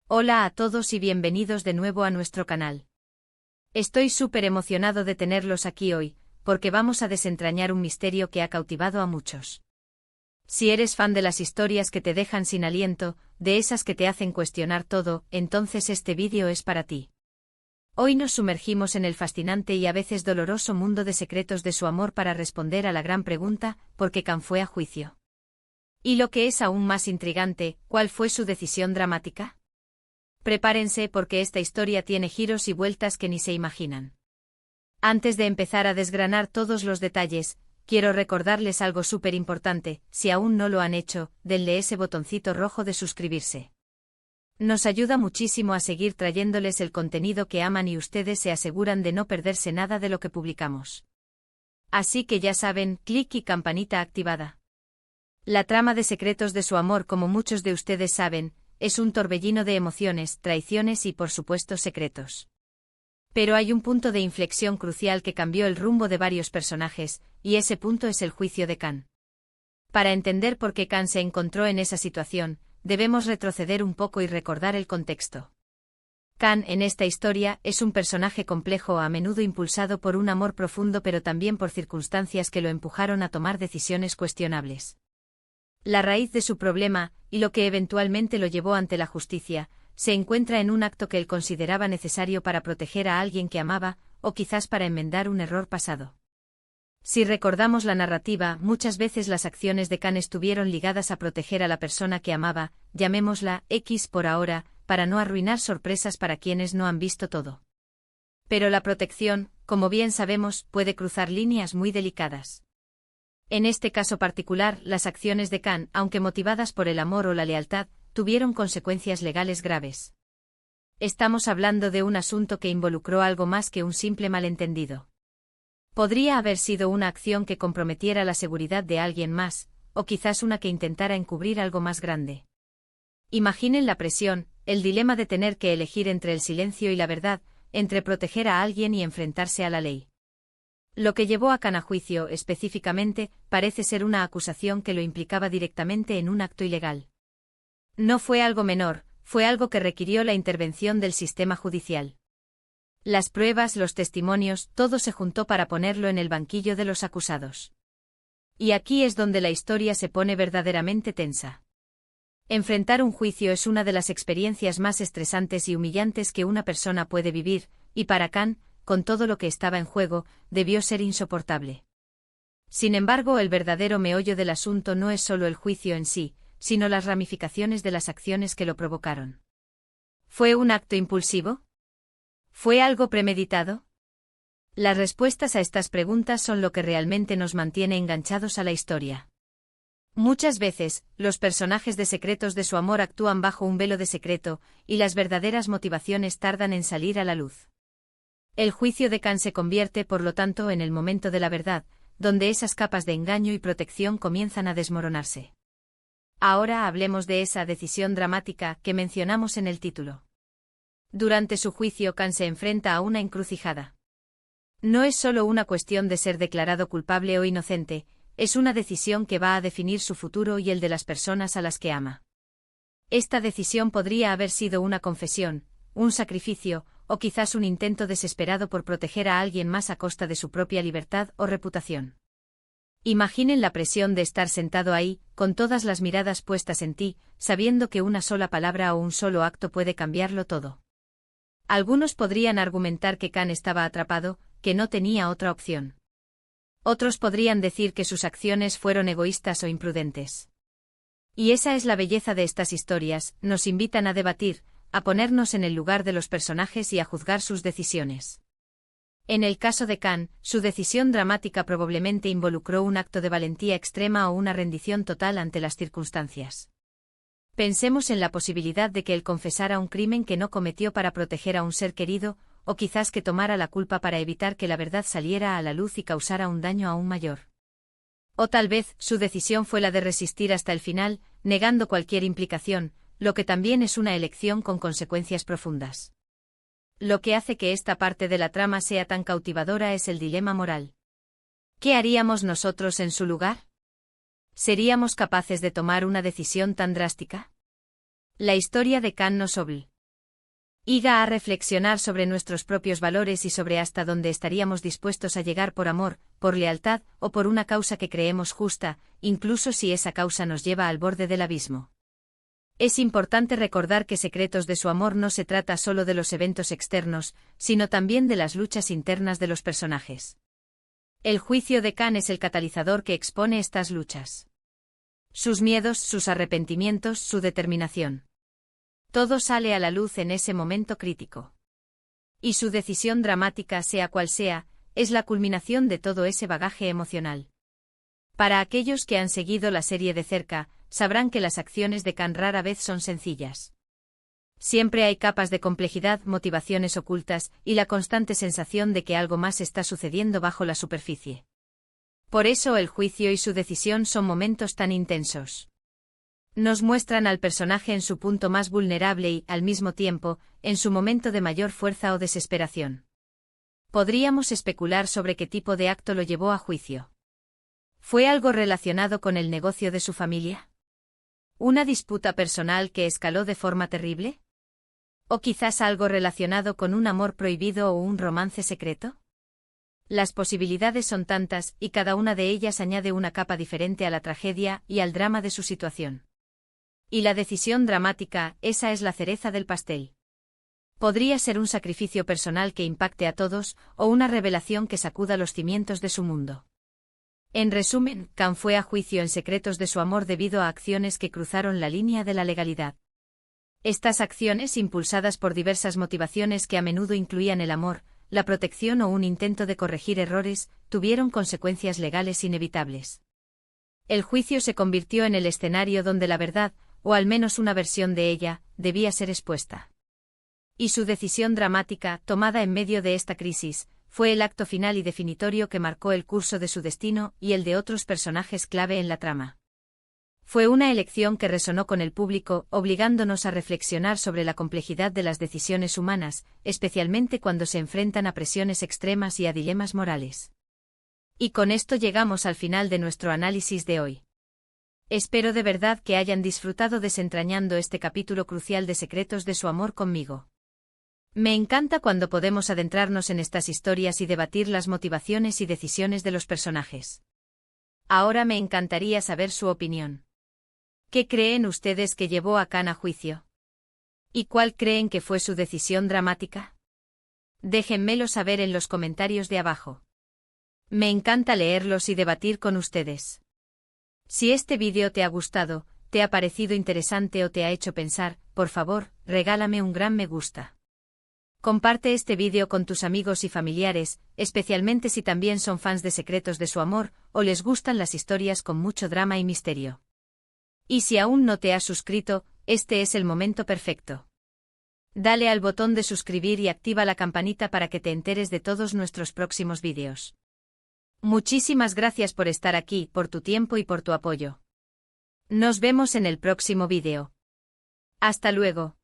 Hola a todos y bienvenidos de nuevo a nuestro canal. Estoy súper emocionado de tenerlos aquí hoy, porque vamos a desentrañar un misterio que ha cautivado a muchos. Si eres fan de las historias que te dejan sin aliento, de esas que te hacen cuestionar todo, entonces este vídeo es para ti. Hoy nos sumergimos en el fascinante y a veces doloroso mundo de secretos de su amor para responder a la gran pregunta, ¿por qué Can fue a juicio? Y lo que es aún más intrigante, ¿cuál fue su decisión dramática? Prepárense porque esta historia tiene giros y vueltas que ni se imaginan. Antes de empezar a desgranar todos los detalles, quiero recordarles algo súper importante: si aún no lo han hecho, denle ese botoncito rojo de suscribirse. Nos ayuda muchísimo a seguir trayéndoles el contenido que aman y ustedes se aseguran de no perderse nada de lo que publicamos. Así que ya saben, clic y campanita activada. La trama de Secretos de su amor, como muchos de ustedes saben, es un torbellino de emociones, traiciones y por supuesto secretos. Pero hay un punto de inflexión crucial que cambió el rumbo de varios personajes, y ese punto es el juicio de Can. Para entender por qué Can se encontró en esa situación, debemos retroceder un poco y recordar el contexto. Can, en esta historia, es un personaje complejo, a menudo impulsado por un amor profundo pero también por circunstancias que lo empujaron a tomar decisiones cuestionables. La raíz de su problema, y lo que eventualmente lo llevó ante la justicia, se encuentra en un acto que él consideraba necesario para proteger a alguien que amaba, o quizás para enmendar un error pasado. Si recordamos la narrativa, muchas veces las acciones de Can estuvieron ligadas a proteger a la persona que amaba, llamémosla X por ahora, para no arruinar sorpresas para quienes no han visto todo. Pero la protección, como bien sabemos, puede cruzar líneas muy delicadas. En este caso particular, las acciones de Can, aunque motivadas por el amor o la lealtad, tuvieron consecuencias legales graves. Estamos hablando de un asunto que involucró algo más que un simple malentendido. Podría haber sido una acción que comprometiera la seguridad de alguien más, o quizás una que intentara encubrir algo más grande. Imaginen la presión, el dilema de tener que elegir entre el silencio y la verdad, entre proteger a alguien y enfrentarse a la ley. Lo que llevó a Can a juicio, específicamente, parece ser una acusación que lo implicaba directamente en un acto ilegal. No fue algo menor, fue algo que requirió la intervención del sistema judicial. Las pruebas, los testimonios, todo se juntó para ponerlo en el banquillo de los acusados. Y aquí es donde la historia se pone verdaderamente tensa. Enfrentar un juicio es una de las experiencias más estresantes y humillantes que una persona puede vivir, y para Can, con todo lo que estaba en juego, debió ser insoportable. Sin embargo, el verdadero meollo del asunto no es solo el juicio en sí, sino las ramificaciones de las acciones que lo provocaron. ¿Fue un acto impulsivo? ¿Fue algo premeditado? Las respuestas a estas preguntas son lo que realmente nos mantiene enganchados a la historia. Muchas veces, los personajes de Secretos de su amor actúan bajo un velo de secreto, y las verdaderas motivaciones tardan en salir a la luz. El juicio de Can se convierte, por lo tanto, en el momento de la verdad, donde esas capas de engaño y protección comienzan a desmoronarse. Ahora hablemos de esa decisión dramática que mencionamos en el título. Durante su juicio, Can se enfrenta a una encrucijada. No es solo una cuestión de ser declarado culpable o inocente, es una decisión que va a definir su futuro y el de las personas a las que ama. Esta decisión podría haber sido una confesión, un sacrificio, o quizás un intento desesperado por proteger a alguien más a costa de su propia libertad o reputación. Imaginen la presión de estar sentado ahí, con todas las miradas puestas en ti, sabiendo que una sola palabra o un solo acto puede cambiarlo todo. Algunos podrían argumentar que Can estaba atrapado, que no tenía otra opción. Otros podrían decir que sus acciones fueron egoístas o imprudentes. Y esa es la belleza de estas historias, nos invitan a debatir, a ponernos en el lugar de los personajes y a juzgar sus decisiones. En el caso de Can, su decisión dramática probablemente involucró un acto de valentía extrema o una rendición total ante las circunstancias. Pensemos en la posibilidad de que él confesara un crimen que no cometió para proteger a un ser querido, o quizás que tomara la culpa para evitar que la verdad saliera a la luz y causara un daño aún mayor. O tal vez, su decisión fue la de resistir hasta el final, negando cualquier implicación, lo que también es una elección con consecuencias profundas. Lo que hace que esta parte de la trama sea tan cautivadora es el dilema moral. ¿Qué haríamos nosotros en su lugar? ¿Seríamos capaces de tomar una decisión tan drástica? La historia de Can nos obliga Iga a reflexionar sobre nuestros propios valores y sobre hasta dónde estaríamos dispuestos a llegar por amor, por lealtad o por una causa que creemos justa, incluso si esa causa nos lleva al borde del abismo. Es importante recordar que Secretos de su amor no se trata solo de los eventos externos, sino también de las luchas internas de los personajes. El juicio de Kan es el catalizador que expone estas luchas. Sus miedos, sus arrepentimientos, su determinación. Todo sale a la luz en ese momento crítico. Y su decisión dramática, sea cual sea, es la culminación de todo ese bagaje emocional. Para aquellos que han seguido la serie de cerca, sabrán que las acciones de Kan rara vez son sencillas. Siempre hay capas de complejidad, motivaciones ocultas, y la constante sensación de que algo más está sucediendo bajo la superficie. Por eso el juicio y su decisión son momentos tan intensos. Nos muestran al personaje en su punto más vulnerable y, al mismo tiempo, en su momento de mayor fuerza o desesperación. Podríamos especular sobre qué tipo de acto lo llevó a juicio. ¿Fue algo relacionado con el negocio de su familia? ¿Una disputa personal que escaló de forma terrible? ¿O quizás algo relacionado con un amor prohibido o un romance secreto? Las posibilidades son tantas, y cada una de ellas añade una capa diferente a la tragedia y al drama de su situación. Y la decisión dramática, esa es la cereza del pastel. Podría ser un sacrificio personal que impacte a todos, o una revelación que sacuda los cimientos de su mundo. En resumen, Kan fue a juicio en Secretos de su amor debido a acciones que cruzaron la línea de la legalidad. Estas acciones, impulsadas por diversas motivaciones que a menudo incluían el amor, la protección o un intento de corregir errores, tuvieron consecuencias legales inevitables. El juicio se convirtió en el escenario donde la verdad, o al menos una versión de ella, debía ser expuesta. Y su decisión dramática, tomada en medio de esta crisis, fue el acto final y definitorio que marcó el curso de su destino y el de otros personajes clave en la trama. Fue una elección que resonó con el público, obligándonos a reflexionar sobre la complejidad de las decisiones humanas, especialmente cuando se enfrentan a presiones extremas y a dilemas morales. Y con esto llegamos al final de nuestro análisis de hoy. Espero de verdad que hayan disfrutado desentrañando este capítulo crucial de Secretos de su amor conmigo. Me encanta cuando podemos adentrarnos en estas historias y debatir las motivaciones y decisiones de los personajes. Ahora me encantaría saber su opinión. ¿Qué creen ustedes que llevó a Kan a juicio? ¿Y cuál creen que fue su decisión dramática? Déjenmelo saber en los comentarios de abajo. Me encanta leerlos y debatir con ustedes. Si este vídeo te ha gustado, te ha parecido interesante o te ha hecho pensar, por favor, regálame un gran me gusta. Comparte este vídeo con tus amigos y familiares, especialmente si también son fans de Secretos de su amor, o les gustan las historias con mucho drama y misterio. Y si aún no te has suscrito, este es el momento perfecto. Dale al botón de suscribir y activa la campanita para que te enteres de todos nuestros próximos vídeos. Muchísimas gracias por estar aquí, por tu tiempo y por tu apoyo. Nos vemos en el próximo vídeo. Hasta luego.